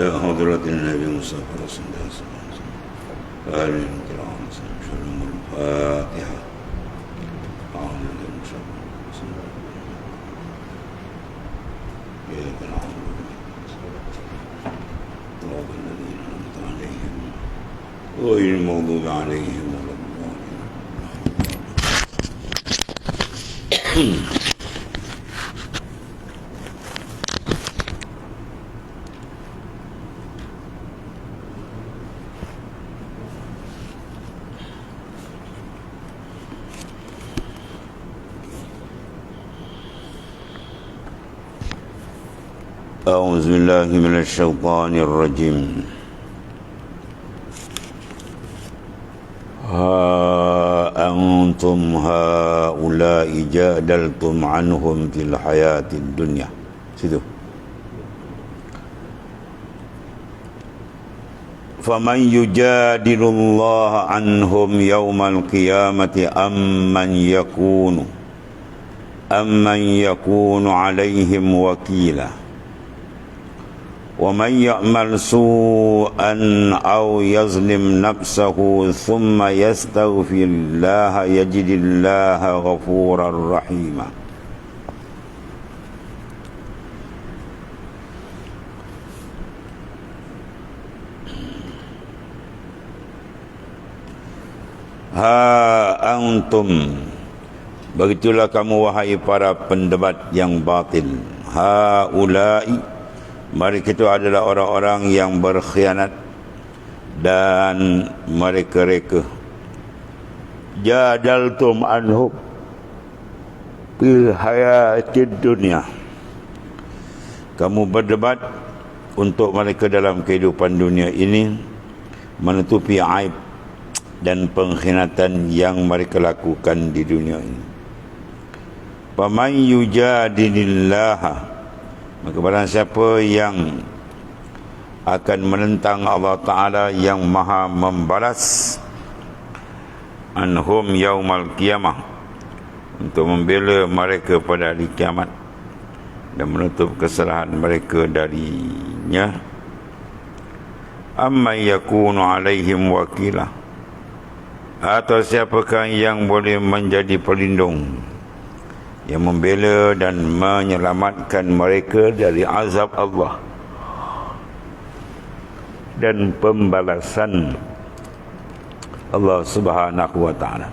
إلى حضرة النبي المصطفى رسول الله صلى الله عليه وسلم آله الكرام شرم الفاتحة أعوذ بالله من الشيطان الرجيم إياك نعبد صراط الذين أنعمت عليهم غير المغضوب عليهم ولا الضالين. أعوذ بالله من الشيطان الرجيم. ها أنتم هؤلاء جادلتم عنهم في الحياة الدنيا. Situ. فمن يجادل الله عنهم يوم القيامة أمن يكون عليهم وكيلا ومن يعمل سوءا أو يظلم نفسه ثم يستغفر الله يجد الله غفورا رحيما. Ha antum, begitulah kamu wahai para pendebat yang batil. Haulai, mereka itu adalah orang-orang yang berkhianat dan mereka jadaltum anhum fil hayatid dunya, kamu berdebat untuk mereka dalam kehidupan dunia ini, menutupi aib dan pengkhianatan yang mereka lakukan di dunia ini. Faman yujadilillah, maka barang siapa yang akan menentang Allah Ta'ala yang maha membalas, anhum yaumal qiyamah, untuk membela mereka pada hari kiamat dan menutup kesalahan mereka darinya, amma yakunu alaihim wakilah, atau siapakah yang boleh menjadi pelindung yang membela dan menyelamatkan mereka dari azab Allah dan pembalasan Allah Subhanahu wa ta'ala.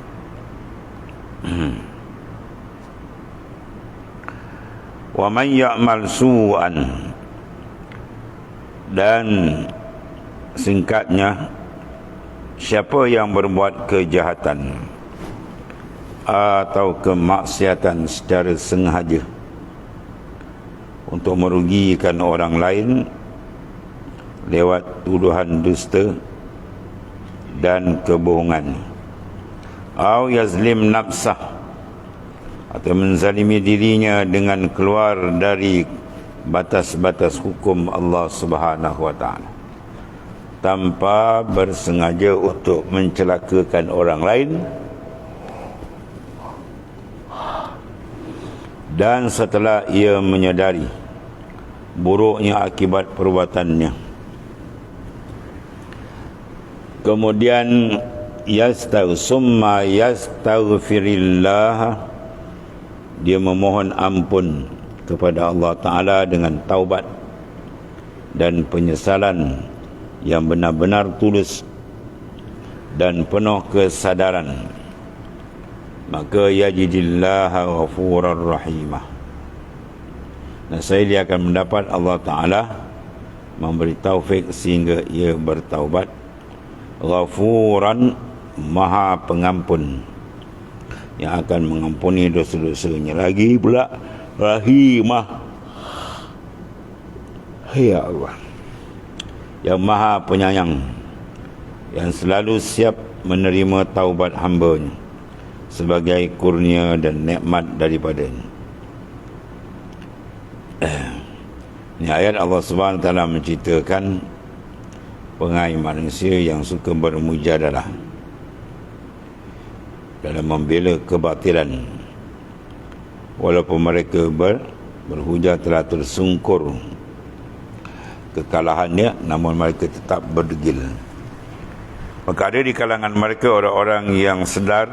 Wa man ya'mal su'an, dan singkatnya, siapa yang berbuat kejahatan atau kemaksiatan secara sengaja untuk merugikan orang lain lewat tuduhan dusta dan kebohongan, atau yazlim nafsah, atau menzalimi dirinya dengan keluar dari batas-batas hukum Allah Subhanahu wa ta'ala tanpa bersengaja untuk mencelakakan orang lain, dan setelah ia menyadari buruknya akibat perbuatannya, kemudian summa yastaghfirillah, dia memohon ampun kepada Allah Ta'ala dengan taubat dan penyesalan yang benar-benar tulus dan penuh kesadaran, maka yajidillaha ghafurar rahimah, dan dia akan mendapat Allah Ta'ala memberi taufik sehingga ia bertaubat. Ghafuran, maha pengampun, yang akan mengampuni dosa-dosanya. Lagi pula rahimah, ya Allah, yang maha penyayang, yang selalu siap menerima taubat hamba-Nya sebagai kurnia dan nikmat daripadanya. Ini ayat Allah Subhanahu wa ta'ala menceritakan pengai manusia yang suka bermujadalah dalam membela kebatilan, walaupun mereka berhujah telah tersungkur kekalahannya, namun mereka tetap berdegil. Maka ada di kalangan mereka orang-orang yang sedar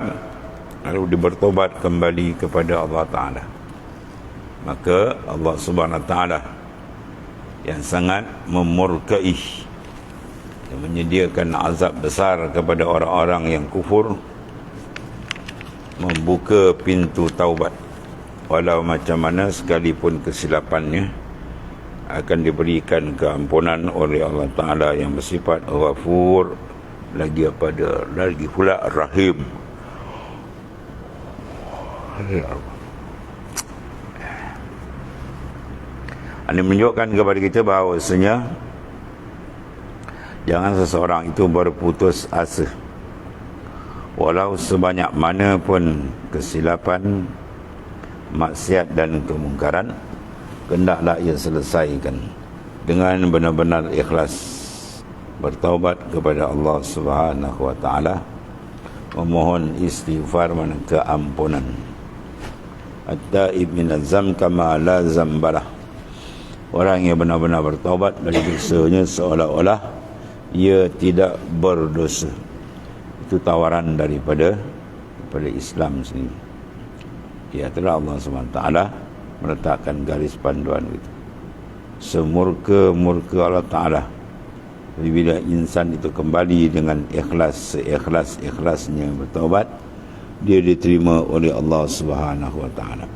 lalu bertobat kembali kepada Allah Ta'ala. Maka Allah Subhanahu Wa Ta'ala yang sangat memurkai, yang menyediakan azab besar kepada orang-orang yang kufur, membuka pintu taubat. Walau macam mana sekalipun kesilapannya, akan diberikan keampunan oleh Allah Ta'ala yang bersifat Ghafur, lagi pula Rahim. Ini menunjukkan kepada kita bahawasanya jangan seseorang itu berputus asa, walau sebanyak mana pun kesilapan, maksiat dan kemungkaran, hendaklah ia selesaikan dengan benar-benar ikhlas, bertaubat kepada Allah Subhanahu Wa Ta'ala, memohon istighfar dan keampunan. At-taib min az-zam kama la zambalah. Orang yang benar-benar bertaubat dari dosanya seolah-olah ia tidak berdosa. Itu tawaran daripada Islam sendiri. Ya, itulah Allah SWT meletakkan garis panduan itu. Semurka-murka Allah Ta'ala bila insan itu kembali dengan ikhlas, seikhlas-ikhlasnya bertaubat, dia diterima oleh Allah Subhanahu Wa Ta'ala.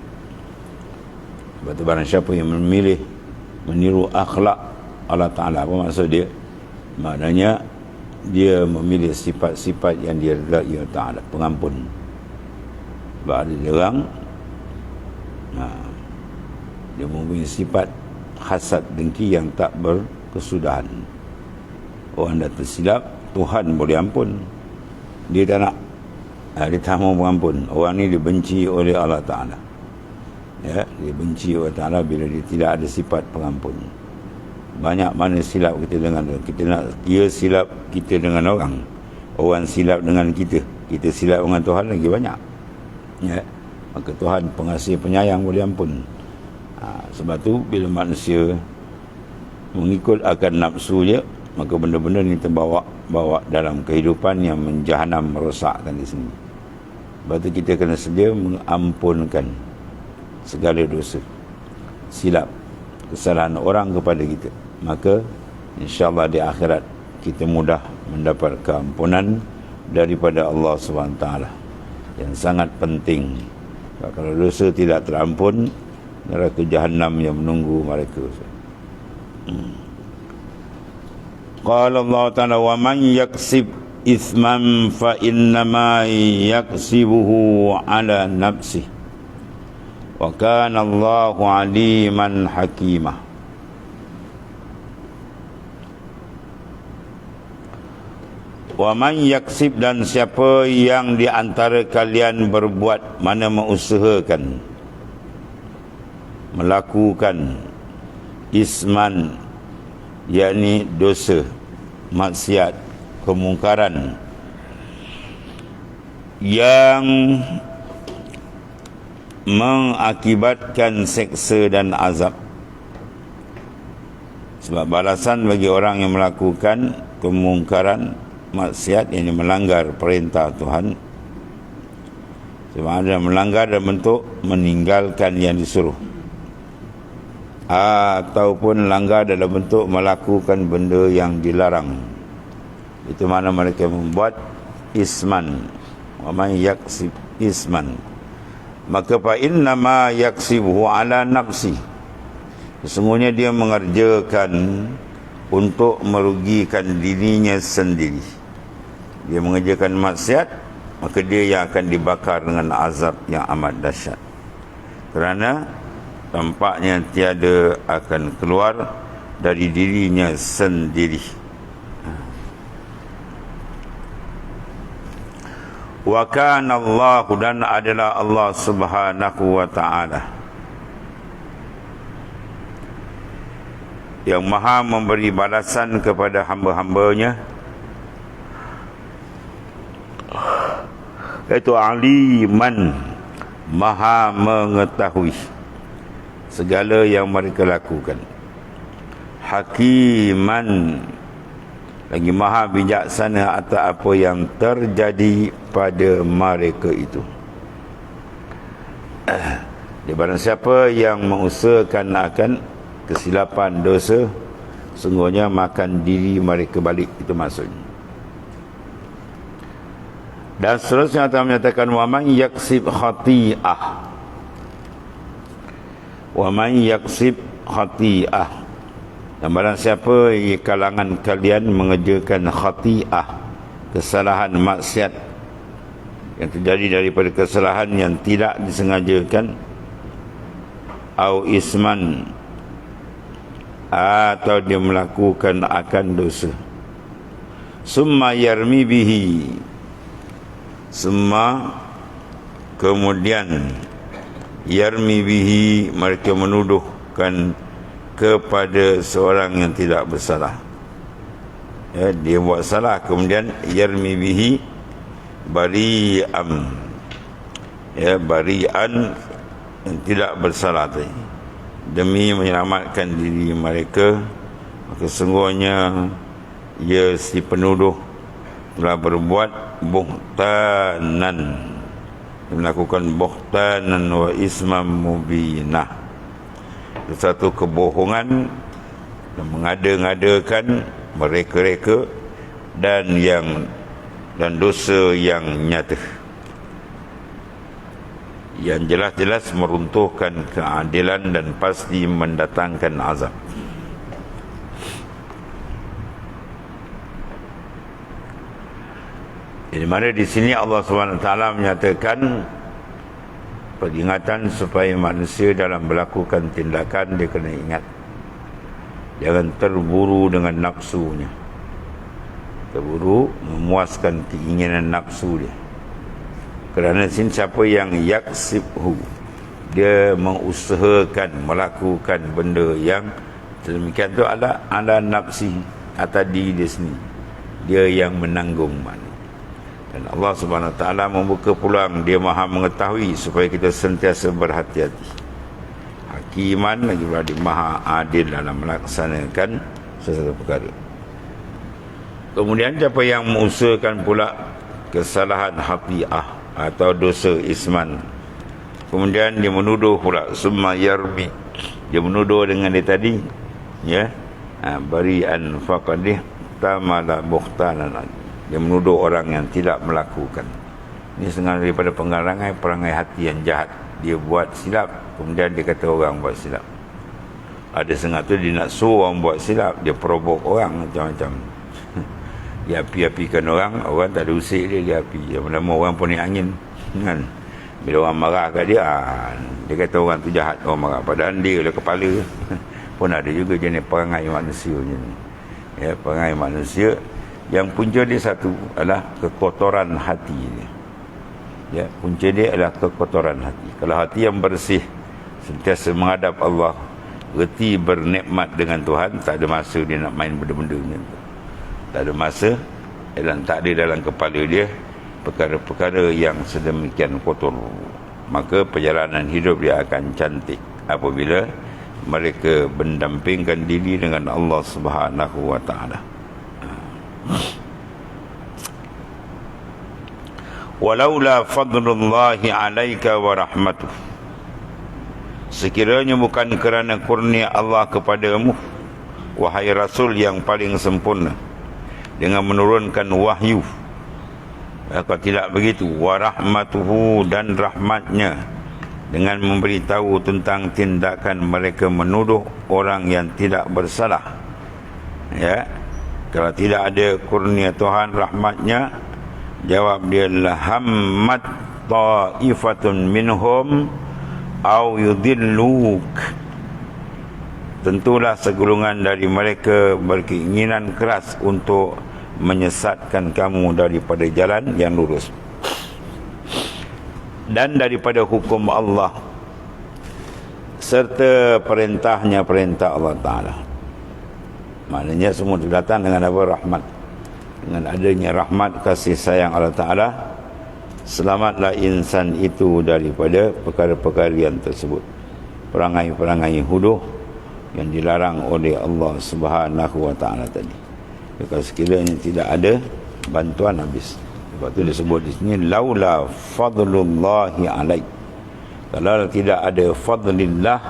Sebab itu barang siapa yang memilih meniru akhlak Allah Ta'ala, apa maksud dia? Maknanya dia memilih sifat-sifat yang dia redai Allah Ta'ala, pengampun. Sebab ada orang dia mempunyai sifat hasad dengki yang tak berkesudahan. Orang dah tersilap, Tuhan boleh ampun, dia tak nak, dia tak mau mengampun. Orang ni dibenci oleh Allah Ta'ala, ya, dia benci Allah Ta'ala bila dia tidak ada sifat pengampun. Banyak mana silap kita dengan orang. Kita nak dia silap kita dengan orang, orang silap dengan kita, kita silap dengan Tuhan lagi banyak, ya. Maka Tuhan pengasih penyayang, boleh ampun. Sebab tu bila manusia mengikut akan nafsu je, maka benda-benda ni terbawa dalam kehidupan yang menjahanam, merosakkan di sini. Sebab tu kita kena sedia mengampunkan segala dosa, silap, kesalahan orang kepada kita. Maka insya-Allah di akhirat kita mudah mendapat keampunan daripada Allah SWT yang sangat penting. Kalau dosa tidak terampun, neraka jahanam yang menunggu mereka. Qala Allah Ta'ala, wa man yaksib ithman fa innama yaksibuhu ala nafsih wa kana Allahu aliman hakimah. Wa man yaksib, dan siapa yang di antara kalian berbuat, mana mengusahakan, melakukan isman, yakni dosa, maksiat, kemungkaran yang mengakibatkan seksa dan azab. Sebab balasan bagi orang yang melakukan kemungkaran, maksiat, yang melanggar perintah Tuhan, sebab ada melanggar dalam bentuk meninggalkan yang disuruh, ataupun langgar dalam bentuk melakukan benda yang dilarang. Itu mana mereka membuat isman. Wa man yaksib isman, maka fa innama yaksibuhu ala nafsi, sesungguhnya dia mengerjakan untuk merugikan dirinya sendiri. Dia mengerjakan maksiat, maka dia yang akan dibakar dengan azab yang amat dahsyat, kerana tampaknya tiada akan keluar dari dirinya sendiri. Wa kana Allah, dan adalah Allah Subhanahu Wa Ta'ala yang maha memberi balasan kepada hamba-hambanya, iaitu aliman, maha mengetahui segala yang mereka lakukan, hakiman, lagi maha bijaksana atas apa yang terjadi pada mereka itu. Di barang siapa yang mengusahakan akan kesilapan dosa, sungguhnya makan diri mereka balik, itu maksudnya. Dan seterusnya Allah menyatakan wa man yaksib khati'ah, wa man yaksib khati'ah, dan barang siapa di kalangan kalian mengerjakan khati'ah, kesalahan maksiat yang terjadi daripada kesalahan yang tidak disengajakan, au isman, atau dia melakukan akan dosa, summa yarmi bihi, summa kemudian yarmi bihi, mereka menuduhkan kepada seorang yang tidak bersalah, ya, dia buat salah, kemudian yarmi bihi bari'an, ya, bari'an, yang tidak bersalah tadi, demi menyelamatkan diri mereka, maka sungguhnya ia si penuduh telah berbuat buhtanan, melakukan buhtanan wa ismam mubinah, satu kebohongan dan mengada-ngadakan mereka-reka dan dosa yang nyata, yang jelas-jelas meruntuhkan keadilan dan pasti mendatangkan azab. Di mana di sini Allah SWT menyatakan peringatan supaya manusia dalam melakukan tindakan dia kena ingat, jangan terburu dengan nafsunya, terburu memuaskan keinginan nafsu dia. Kerana sini siapa yang yaksibhu, dia mengusahakan melakukan benda yang sedemikian tu ala nafsi, atas diri dia sendiri, dia yang menanggung mana. Dan Allah Subhanahu Wa Taala membuka peluang, dia maha mengetahui supaya kita sentiasa berhati-hati. Hakiman, lagi pula dia maha adil dalam melaksanakan sesuatu perkara. Kemudian siapa yang mengusahakan pula kesalahan khati'ah atau dosa isman, kemudian dia menuduh pula, summa yarmi, dia menuduh dengan dia tadi, ya, bari'an faqadih tamala buhtanan, dia menuduh orang yang tidak melakukan. Ini setengah daripada perangai hati yang jahat, dia buat silap, kemudian dia kata orang buat silap. Ada setengah tu dia nak suruh orang buat silap, dia provoke orang macam-macam. Dia api-apikan orang tak ada usik dia api. Yang pertama orang pun ni angin, kan? Bila orang marah kat dia, dia kata orang tu jahat, orang marah, padahal dia lah kepala. Pun ada juga jenis perangai manusia ni, ya, perangai manusia yang punca dia satu adalah kekotoran hati dia. Ya, punca dia adalah kekotoran hati. Kalau hati yang bersih, sentiasa menghadap Allah, reti bernikmat dengan Tuhan, tak ada masa dia nak main benda-benda ni. Tak ada masa, dan tak ada dalam kepala dia perkara-perkara yang sedemikian kotor. Maka perjalanan hidup dia akan cantik apabila mereka mendampingkan diri dengan Allah Subhanahu Wa Taala. Walaula fadlullahi alaika wa rahmatuh, sekiranya bukan kerana kurnia Allah kepadamu, wahai Rasul yang paling sempurna, dengan menurunkan wahyu, kalau tidak begitu, wa rahmatuhu, dan rahmatnya, dengan memberitahu tentang tindakan mereka menuduh orang yang tidak bersalah. Ya, kalau tidak ada kurnia Tuhan, rahmatnya, jawab dia adalah hammat ta'ifatun minhum au yudilluk, tentulah segolongan dari mereka berkeinginan keras untuk menyesatkan kamu daripada jalan yang lurus dan daripada hukum Allah serta perintahnya, perintah Allah Ta'ala. Maknanya semua itu datang dengan apa? Rahmat. Dengan adanya rahmat, kasih sayang Allah Ta'ala, selamatlah insan itu daripada perkara-perkara yang tersebut, perangai-perangai huduh yang dilarang oleh Allah Subhanahu wa taala tadi. Kalau sekiranya tidak ada bantuan, habis. Sebab tu disebut di sini laula fadlullahi alaik. Kalau tidak ada fadlillah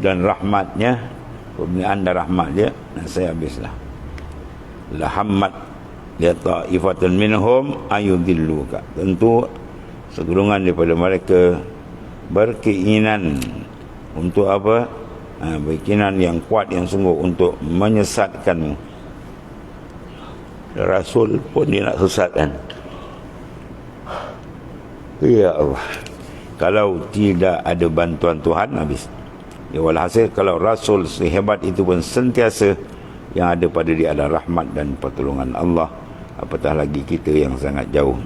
dan rahmatnya, kurniaan dan rahmat dia, saya habislah. Lahammat ya ta'ifatun minhum ayudilluka. Tentu segolongan daripada mereka berkeinginan untuk apa? Berkeinginan yang kuat, yang sungguh untuk menyesatkanmu. Rasul pun dia nak sesatkan. Ya Allah, kalau tidak ada bantuan Tuhan, habis. Ya, walhasil kalau Rasul sehebat itu pun sentiasa yang ada pada dia adalah rahmat dan pertolongan Allah, apatah lagi kita yang sangat jauh.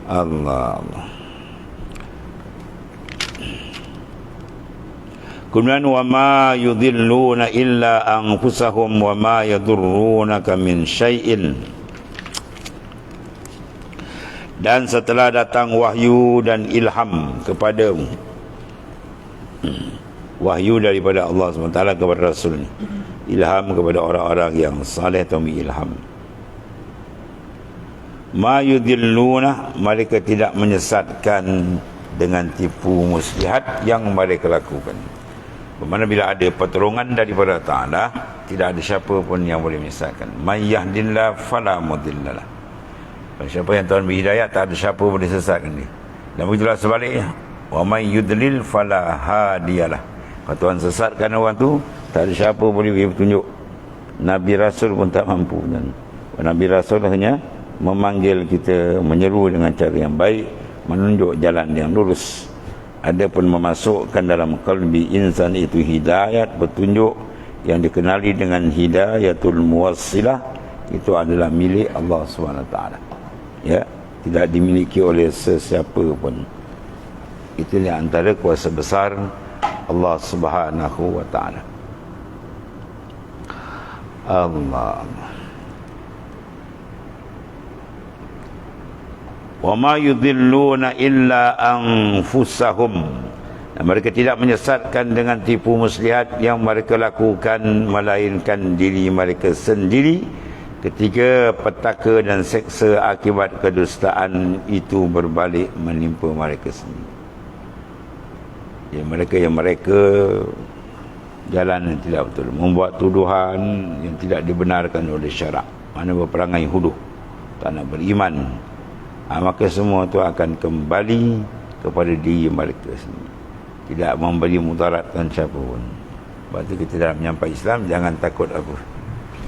Allah. Kemudian wa ma yudhilluna illa anfusahum wa ma yadurrunaka min syai'in. Dan setelah datang wahyu dan ilham kepadamu, wahyu daripada Allah SWT kepada Rasul, ilham kepada orang-orang yang saleh atau ilham, ma yudhilluna, mereka tidak menyesatkan dengan tipu muslihat yang mereka lakukan. Bermakna bila ada pertolongan daripada Ta'ala, tidak ada siapa pun yang boleh menyesatkan. May yahdillah fala mudhillalah. Siapa yang Tuhan beri hidayah, tak ada siapa boleh sesatkan dia. Dan begitulah sebaliknya, wa may yudlil fala hadiyalah. Kalau Tuhan sesatkan orang tu, tak ada siapa boleh beri petunjuk. Nabi Rasul pun tak mampu. Dan Nabi Rasul hanya memanggil kita, menyeru dengan cara yang baik, menunjuk jalan yang lurus. Ada pun memasukkan dalam qalbi insan itu hidayat, petunjuk yang dikenali dengan hidayatul muwassilah, itu adalah milik Allah SWT. Ya, tidak dimiliki oleh sesiapa pun. Itu yang antara kuasa besar Allah Subhanahu wa taala. Allah. Wa ma yudhilluna illa anfusahum. Mereka tidak menyesatkan dengan tipu muslihat yang mereka lakukan, melainkan diri mereka sendiri ketika petaka dan seksa akibat kedustaan itu berbalik menimpa mereka sendiri. Ya, mereka jalan yang tidak betul, membuat tuduhan yang tidak dibenarkan oleh syarak, mana berperangai huduh, tak nak beriman. Maka semua itu akan kembali kepada diri mereka sendiri, tidak memberi mudaratkan siapa pun. Sebab itu kita dalam menyampai Islam jangan takut apa,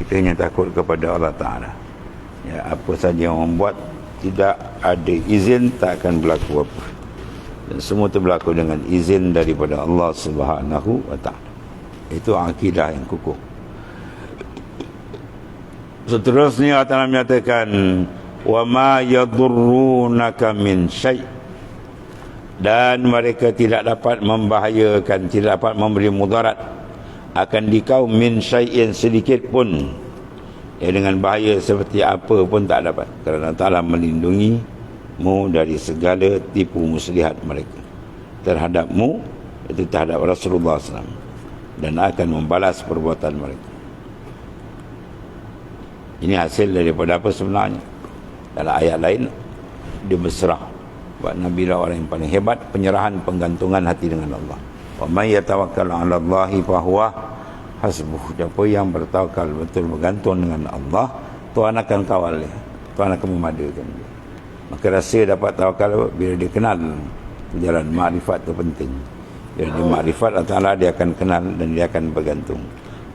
kita hanya takut kepada Allah Ta'ala. Ya, apa saja yang membuat tidak ada izin, tak akan berlaku apa. Dan semua itu berlaku dengan izin daripada Allah Subhanahu wa Ta'ala. Itu akidah yang kukuh. Seterusnya Allah Ta'ala menyatakan wa ma yadurrunaka min syai', dan mereka tidak dapat membahayakan, tidak dapat memberi mudarat akan dikau min syai'in, sedikit pun. Ya, dengan bahaya seperti apa pun tak dapat, kerana Ta'ala melindungimu dari segala tipu muslihat mereka terhadapmu, itu terhadap Rasulullah SAW, dan akan membalas perbuatan mereka. Ini hasil daripada apa sebenarnya? Dalam ayat lain dia berserah, buat Nabi lah orang yang paling hebat, penyerahan, penggantungan hati dengan Allah. Wa may yatawakkal 'ala Allahi fa huwa hasbuh. Siapa yang bertawakal, betul bergantung dengan Allah, Tuhan akan kawal dia, Tuhan akan memadakan dia. Maka rasa dapat tawakal bila dia kenal jalan makrifat itu penting. Bila dia makrifat Allah Ta'ala, dia akan kenal dan dia akan bergantung.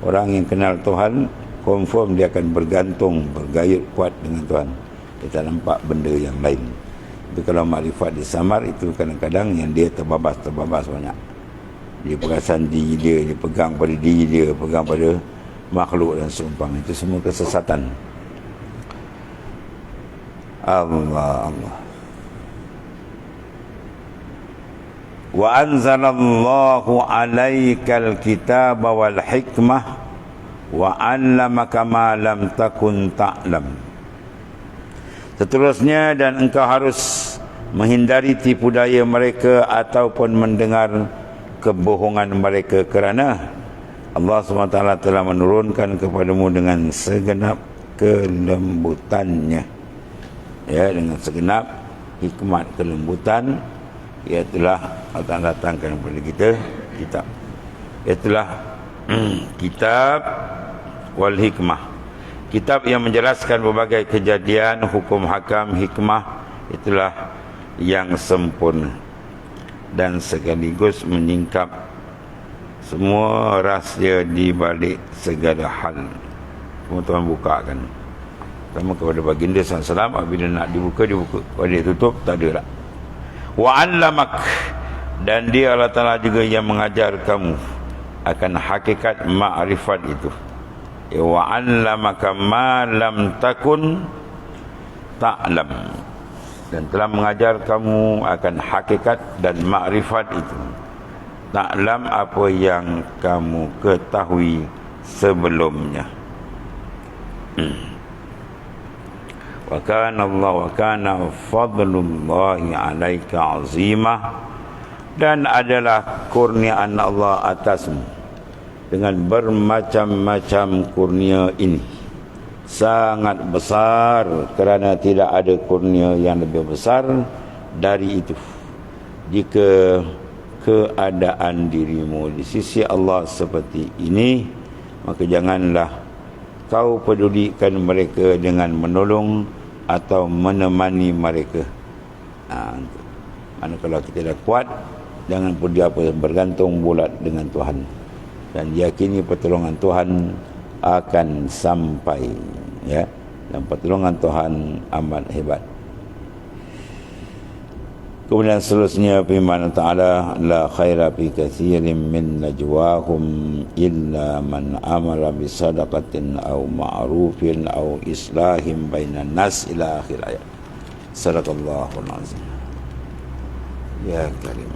Orang yang kenal Tuhan, confirm dia akan bergantung, bergayut kuat dengan Tuhan. Dia tak nampak benda yang lain. Tapi kalau makrifat disamar, itu kadang-kadang yang dia terbabas banyak. Dia perasan diri dia pegang pada diri dia, pegang pada makhluk dan seumpama. Itu semua kesesatan. Allah. Wa anzalallahu 'alaikal kitaba wal hikmah wa 'allamaka ma lam takun ta'lam. Seterusnya, dan engkau harus menghindari tipu daya mereka ataupun mendengar kebohongan mereka, kerana Allah SWT telah menurunkan kepadamu dengan segenap kelembutannya, ya, dengan segenap hikmat kelembutan, iaitulah Allah datangkan kepada kita kitab, iaitulah kitab wal hikmah, kitab yang menjelaskan berbagai kejadian, hukum hakam, hikmah, itulah yang sempurna dan sekaligus menyingkap semua rahsia di balik segala hal. Tuan-tuan bukakan. Pertama kepada baginda SAW, apabila nak dibuka, kalau dia tutup, tak ada lah. Wa'allamak, dan dia Allah Ta'ala juga yang mengajar kamu akan hakikat ma'rifat itu. Wa'allamaka ma lam takun ta'lam, dan telah mengajar kamu akan hakikat dan makrifat itu. Ta'lam, apa yang kamu ketahui sebelumnya. Wa kana Allah wa kana fadlullahi 'alaika 'azimah, dan adalah kurniaan Allah atasmu dengan bermacam-macam kurnia ini sangat besar, kerana tidak ada kurnia yang lebih besar dari itu. Jika keadaan dirimu di sisi Allah seperti ini, maka janganlah kau pedulikan mereka dengan menolong atau menemani mereka. Kalau kita dah kuat, jangan bergantung bulat dengan Tuhan, dan yakini pertolongan Tuhan akan sampai, ya, dan pertolongan Tuhan amat hebat. Kemudian seterusnya firman Ta'ala, la khaira fi katsirin min najwahum illa man amara bi sadaqatin aw ma'rufin aw islahin bainan nas, ila akhir ayat. Sadaqallahul azim. Ya karim.